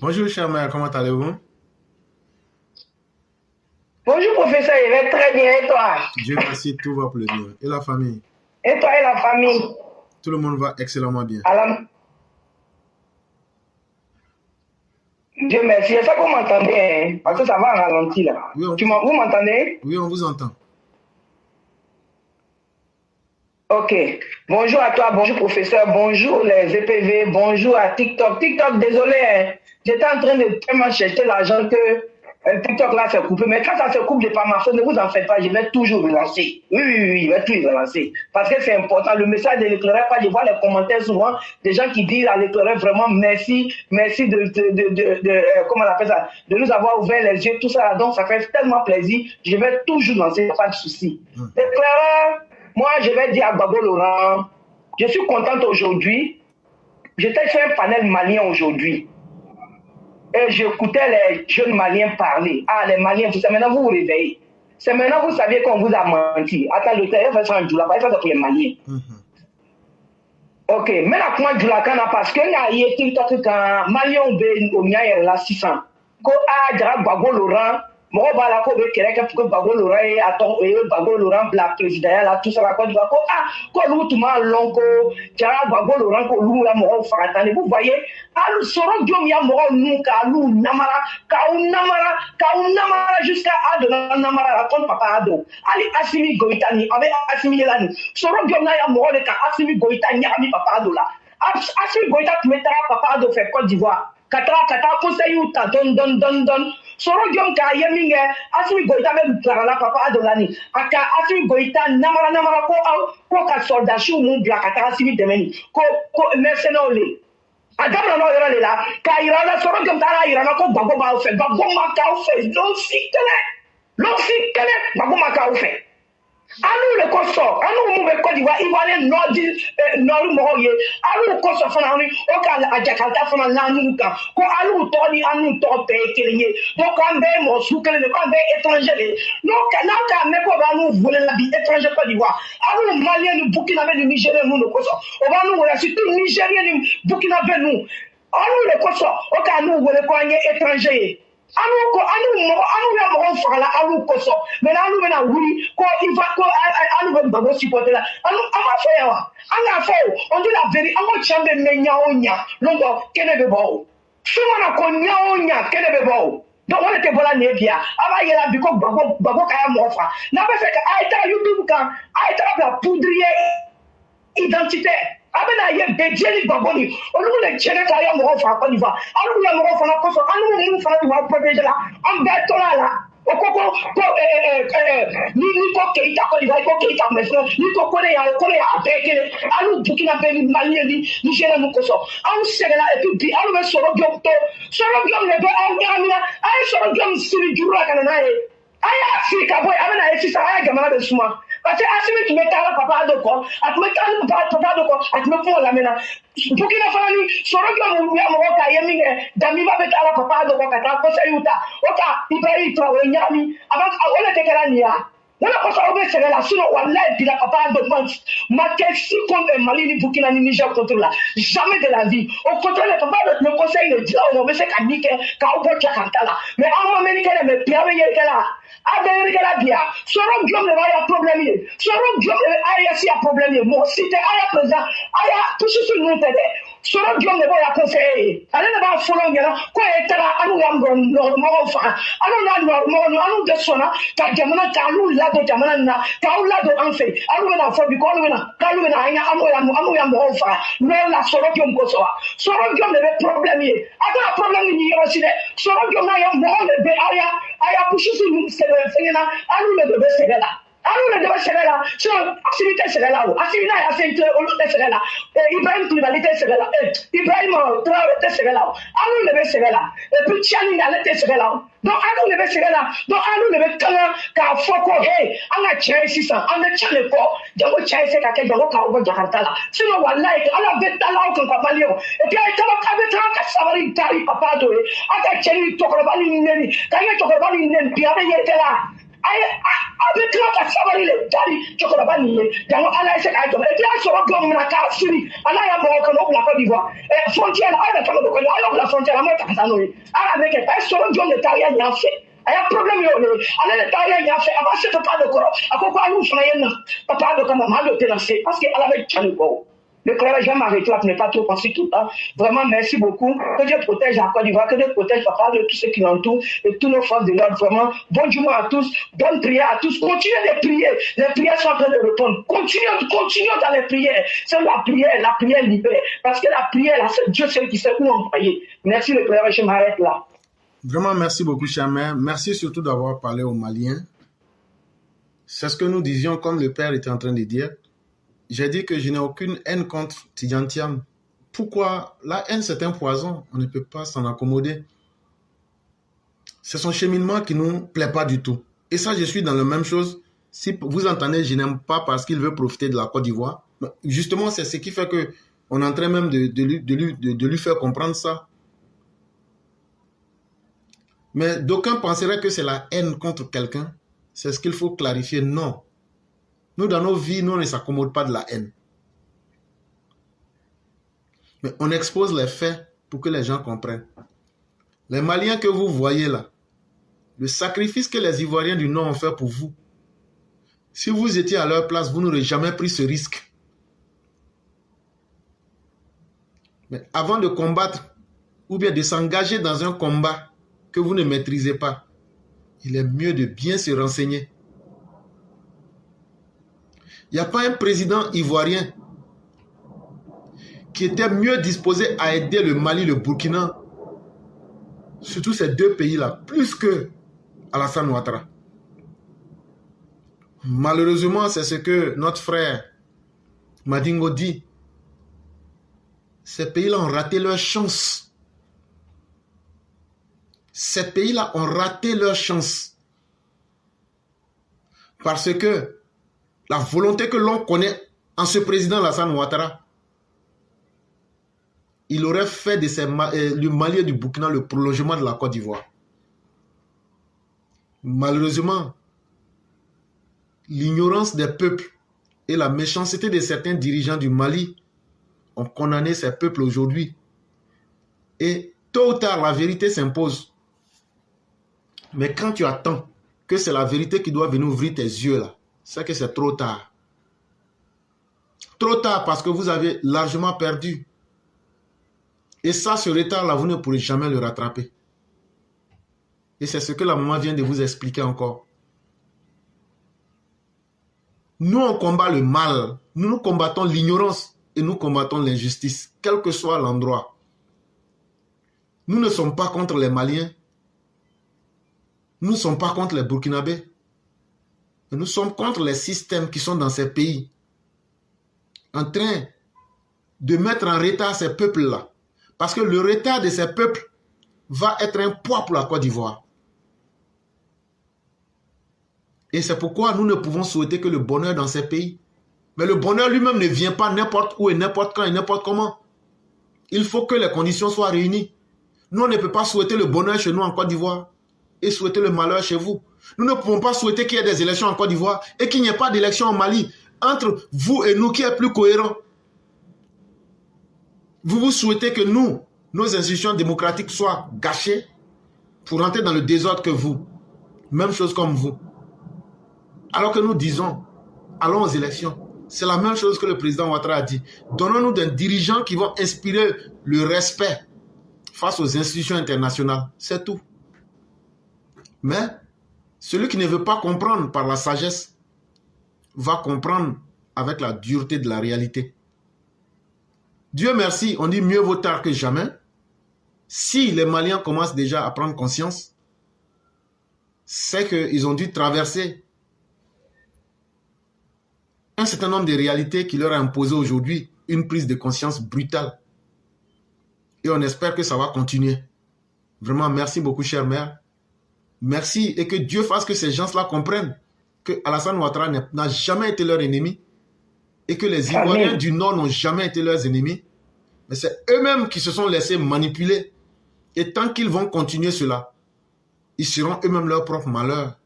Bonjour, cher mère, comment allez-vous? Bonjour professeur, je vais très bien et toi? Dieu merci, tout va pour le bien. Et la famille? Et toi et la famille? Tout le monde va excellemment bien. Dieu merci. J'espère que vous m'entendez, hein, parce Oui, que ça va en ralenti là. oui, Vous m'entendez? oui, on vous entend. Ok. Bonjour à toi, bonjour professeur, bonjour les EPV, bonjour à TikTok. TikTok, désolé, hein, j'étais en train de tellement chercher l'argent que TikTok là s'est coupé. Mais quand ça se coupe, c'est pas ma faute, ne vous en faites pas, je vais toujours relancer. Oui, oui, oui, je vais toujours relancer. Parce que c'est important. Le message de l'éclaireur, quand je vois les commentaires souvent, des gens qui disent à l'éclaireur vraiment merci, merci comment on appelle ça, de nous avoir ouvert les yeux, tout ça. Donc ça fait tellement plaisir. Je vais toujours lancer, pas de souci. L'éclaireur, moi, je vais dire à Babo Laurent, je suis contente aujourd'hui. J'étais sur un panel malien aujourd'hui. Et j'écoutais les jeunes Maliens parler. Ah, les Maliens, c'est maintenant vous vous réveillez. C'est maintenant vous saviez qu'on vous a menti. Attends, le terrain fait ça en Djoula, ça c'est pour les Maliens. Ok, maintenant comment Djoula kana parce que n'a y été quand Maliens be au mien la 600. Ko a jara Babo Laurent mɔgɔ b'a la ko bɛ kɛlɛ kɛ pour que Gbagbo Laurent ye Gbagbo Laurent bila présidentielle la tout ça la Côte d'Ivoire ko k'olu tun b'a lɔn ko jara Gbagbo Laurent k'olu ya mɔgɔw faga tan de vous voyez hali sɔrɔ jɔn ya mɔgɔw ninnu k'olu namara k'aw namara jusqu'à a donna namara la comme papa Ado hali Assimi Goïta ni a bɛ Assimi ye la nin sɔrɔ jɔn ya mɔgɔ de ka Assimi Goïta ɲagami papa Ado la Assimi Goïta tun bɛ taga papa Ado fɛ Côte d'Ivoire ka taa conseil ta dɔn sɔrɔ jɔn k'a ye min kɛ Assimi Goïta bɛ bilala papa Ado la nin a ka Assimi Goïta namara ko ka sɔrdasiw mun bila ka taga Assimi dɛmɛ nin ko mercenaires le a daminɛ n'o yɔrɔ de la k'a yira la sɔrɔ jɔn taara yira la ko Gbagbo b'aw fɛ Gbagbo ma k'aw fɛ lɔsi kɛnɛ Gbagbo ma k'aw fɛ. Alu le kosɔn anu mun bɛ Côte d'Ivoire Ivoirien nɔri mɔgɔw ye alu kosɔn fana o ka a Jakarta fana l'anu kan ko alu tɔgɔ ni anu tɔgɔ bɛɛ ye kelen ye donc an bɛɛ ye mɔgɔ sugu kelen de k'an bɛɛ ye étranger de ye n'aw k'a mɛn ko b'anu wele la bi étranger Côte d'Ivoire alu Malien ni Burkinabé ni Nigérien ninnu de kosɔn o b'anu wele surtout Nigérien ni Burkinabé ninnu alu le kosɔn o k'anu wele ko an ye étranger ye. Anu ya mɔgɔw fagala alu kosɔn mais anu bɛna wuli ko anu bɛ Gbagbo supporter la an b'a fɔ yan wa an k'a fɔ o on dit la vérité an ko tiɲɛ bɛ mɛn ɲa o ɲa donc kɛnɛ bɛ bɔ o su mana ko ɲa o ɲa kɛnɛ bɛ bɔ o donc o de tɛ bɔla nin ye bi yan a b'a yɛlɛ bi ko Gbagbo k'a ya mɔgɔ faga n'a bɛ fɛ ka a ye taga YouTube kan a ye taga bila poudrier identitaire a bɛna ye bɛɛ jɛli Gbagbo ni olu de tiɲɛna k'a ya mɔgɔw faga Côte d'Ivoire anu ya mɔgɔw fana kosɔn anu minnu fana tun b'aw protéger la an bɛɛ tora a la o ko ni ko Keita Côte d'Ivoire i ko Keita maintenant ni ko Kone y'a bɛɛ kelen anu Burkinabé ni Malien ni Nigérien ninnu kosɔn anw sɛgɛnna et puis bi anw bɛ sɔrɔ jɔn to sɔrɔ jɔn de bɛ aw ɲagamina a ye sɔrɔ jɔn siri juru la ka na n'a ye a y'a siri ka bɔ yen a bɛ na ye sisan a y'a jamana bɛ suma. Parce que Assimi tun bɛ taa papa Ado kɔ a tun bɛ taa papa Ado kɔ a tun bɛ kuma lamɛnna Burkina fana ni sɔrɔ jɔn ya mɔgɔ k'a ye min kɛ Damiba bɛ taa papa Ado kɔ ka taa conseil ta o ka Ibrahim Traoré ɲagami o de tɛ kɛra nin ye wa wala kosɔn aw bɛ sɛgɛn la sinon walayi bi la papa Ado ma kɛ si contre Mali ni Burkina ni Niger contre la jamais de la vie au contraire papa Ado tun bɛ conseil de dila o ma o bɛ se ka min kɛ k'aw bɔ Jakarta la mais aw ma mɛn ni kɛ dɛ mais bi aw bɛ yɛlɛ la. A bɛɛ kɛra bi yan sɔrɔ jɔn de b'a ya problème ye sɔrɔ jɔn de bɛ AES ya problème ye mɔgɔ si tɛ a ya président a ya pususu ninnu tɛ dɛ sɔrɔ jɔn de b'o ya conseiller ye ale de b'a fɔlɔ ɲɛna ko e taara anu ya mɔgɔw faga anu n'a mɔgɔ anu de sɔnna ka jamana k'alu ladon jamana nin na k'aw ladon an fɛ alu bɛna fɔ bi k'alu bɛna an ya mɔgɔw faga n'o la sɔrɔ jɔn kosɔn wa sɔrɔ jɔn de bɛ problème ye a tɛna problème ni yɔrɔ si dɛ sɔrɔ jɔn n'a ya mɔgɔ de bɛ a ya pususu ninnu fɛngɛ na alu de bɛ sɛgɛ la alu de bɛ sɛgɛ la sinon Assimi tɛ sɛgɛ la o Assimi n'a y'a fɛn olu tɛ sɛgɛ la Ibrahim Kulibali tɛ sɛgɛ la Ibrahim Traoré tɛ sɛgɛ la o alu de bɛ sɛgɛ la et puis Tiani ale tɛ sɛgɛ la o donc alu de bɛ sɛgɛ la donc alu de bɛ kanga k'a fɔ ko hey an ka tiɲɛ ye sisan an bɛ tiɲɛ de kɔ jango tiɲɛ ye se ka kɛ jango k'aw bɔ Jakarta la sinon walayi ala bɛ taa l'aw kan ka Maliyɛnw et puis a bɛ taa ka sabali dari papa Ado ye a ka cɛ ni cɛkɔrɔba ni neni k'a ye cɛkɔrɔba ni neni bi a bɛ yɛlɛ la. Avec la savane, les Dari, Chocolabani, dans Allah, c'est à toi. Et puis, à ce moment, la Syrie, Allah, il y a beaucoup de la Côte d'Ivoire. Et frontière, la frontière, la moitié, avec un seul jour de Taria, il y a fait. Il y a un problème, il y a Taria, il y a fait. Avant, c'est pas de corps. À quoi nous faisons, papa, de comment mal de lancer, parce qu'elle avait Tchanou. Le frère Jean m'arrête là pour ne pas trop penser tout le temps. Vraiment, merci beaucoup. Que Dieu protège la Côte d'Ivoire, que Dieu protège papa de tous ceux qui l'entourent et tous nos forces de l'ordre. Vraiment, bonne journée à tous, bonne prière à tous. Continuez de prier. Les prières sont en train de répondre. Continuons dans les prières. C'est la prière libère. Parce que la prière, là, c'est Dieu seul qui sait où envoyer. Merci le frère, je m'arrête là. Vraiment, merci beaucoup, cher mère. Merci surtout d'avoir parlé aux Maliens. C'est ce que nous disions, comme le père était en train de dire. J'ai dit que je n'ai aucune haine contre Tidjane Thiam. Pourquoi? La haine, c'est un poison. On ne peut pas s'en accommoder. C'est son cheminement qui ne nous plaît pas du tout. Et ça, je suis dans la même chose. Si vous entendez, je n'aime pas parce qu'il veut profiter de la Côte d'Ivoire. Justement, c'est ce qui fait qu'on est en train même de lui faire comprendre ça. Mais d'aucuns penseraient que c'est la haine contre quelqu'un. C'est ce qu'il faut clarifier. Non. Nous, dans nos vies, nous, on ne s'accommode pas de la haine. Mais on expose les faits pour que les gens comprennent. Les Maliens que vous voyez là, le sacrifice que les Ivoiriens du Nord ont fait pour vous, si vous étiez à leur place, vous n'aurez jamais pris ce risque. Mais avant de combattre, ou bien de s'engager dans un combat que vous ne maîtrisez pas, il est mieux de bien se renseigner. Il n'y a pas un président ivoirien qui était mieux disposé à aider le Mali, le Burkina, surtout ces deux pays-là, plus que Alassane Ouattara. Malheureusement, c'est ce que notre frère Madingo dit. Ces pays-là ont raté leur chance. Ces pays-là ont raté leur chance. Parce que la volonté que l'on connaît en ce président Alassane Ouattara, il aurait fait de du Mali et du Burkina le prolongement de la Côte d'Ivoire. Malheureusement, l'ignorance des peuples et la méchanceté de certains dirigeants du Mali ont condamné ces peuples aujourd'hui. Et tôt ou tard, la vérité s'impose. Mais quand tu attends que c'est la vérité qui doit venir ouvrir tes yeux là, c'est que c'est trop tard. Trop tard parce que vous avez largement perdu. Et ça, ce retard-là, vous ne pourrez jamais le rattraper. Et c'est ce que la maman vient de vous expliquer encore. Nous, on combat le mal. Nous combattons l'ignorance et nous combattons l'injustice, quel que soit l'endroit. Nous ne sommes pas contre les Maliens. Nous ne sommes pas contre les Burkinabés. Mais nous sommes contre les systèmes qui sont dans ces pays, en train de mettre en retard ces peuples-là. Parce que le retard de ces peuples va être un poids pour la Côte d'Ivoire. Et c'est pourquoi nous ne pouvons souhaiter que le bonheur dans ces pays. Mais le bonheur lui-même ne vient pas n'importe où et n'importe quand et n'importe comment. Il faut que les conditions soient réunies. Nous, on ne peut pas souhaiter le bonheur chez nous en Côte d'Ivoire et souhaiter le malheur chez vous. Nous ne pouvons pas souhaiter qu'il y ait des élections en Côte d'Ivoire et qu'il n'y ait pas d'élections en Mali. Entre vous et nous, qui est plus cohérent? Vous souhaitez que nous, nos institutions démocratiques soient gâchées pour entrer dans le désordre que vous. Même chose comme vous. Alors que nous disons, allons aux élections. C'est la même chose que le président Ouattara a dit. Donnons-nous des dirigeants qui vont inspirer le respect face aux institutions internationales. C'est tout. Mais celui qui ne veut pas comprendre par la sagesse va comprendre avec la dureté de la réalité. Dieu merci, on dit mieux vaut tard que jamais. Si les Maliens commencent déjà à prendre conscience, c'est qu'ils ont dû traverser un certain nombre de réalités qui leur a imposé aujourd'hui une prise de conscience brutale. Et on espère que ça va continuer. Vraiment, merci beaucoup, chère mère. Merci et que Dieu fasse que ces gens-là comprennent que Alassane Ouattara n'a jamais été leur ennemi et que les Ivoiriens du Nord n'ont jamais été leurs ennemis. Mais c'est eux-mêmes qui se sont laissés manipuler. Et tant qu'ils vont continuer cela, ils seront eux-mêmes leur propre malheur.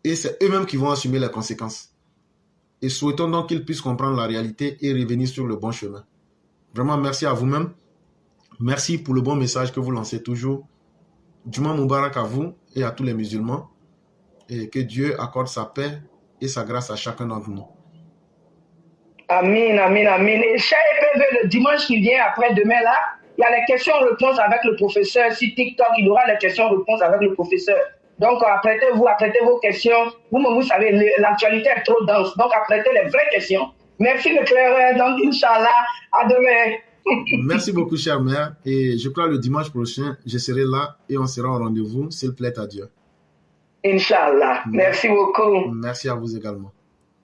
et c'est eux-mêmes qui vont assumer les conséquences. Et souhaitons donc qu'ils puissent comprendre la réalité et revenir sur le bon chemin. Vraiment, merci à vous-même. Merci pour le bon message que vous lancez toujours. Juma Mubarak à vous et à tous les musulmans. Et que Dieu accorde sa paix et sa grâce à chacun d'entre nous. Amin, amin, amin. Et cher EPV, le dimanche qui vient après-demain, là, il y a les questions-réponses avec le professeur. Sur TikTok, il y aura les questions-réponses avec le professeur. Donc, apprêtez vos questions. Vous-même, vous savez, l'actualité est trop dense. Donc, apprêtez les vraies questions. Merci, le clair. Donc, Inch'Allah, à demain. Merci beaucoup, chère mère. Et je crois le dimanche prochain, je serai là et on sera au rendez-vous, s'il plaît à Dieu. Inch'Allah. Merci beaucoup. Merci à vous également.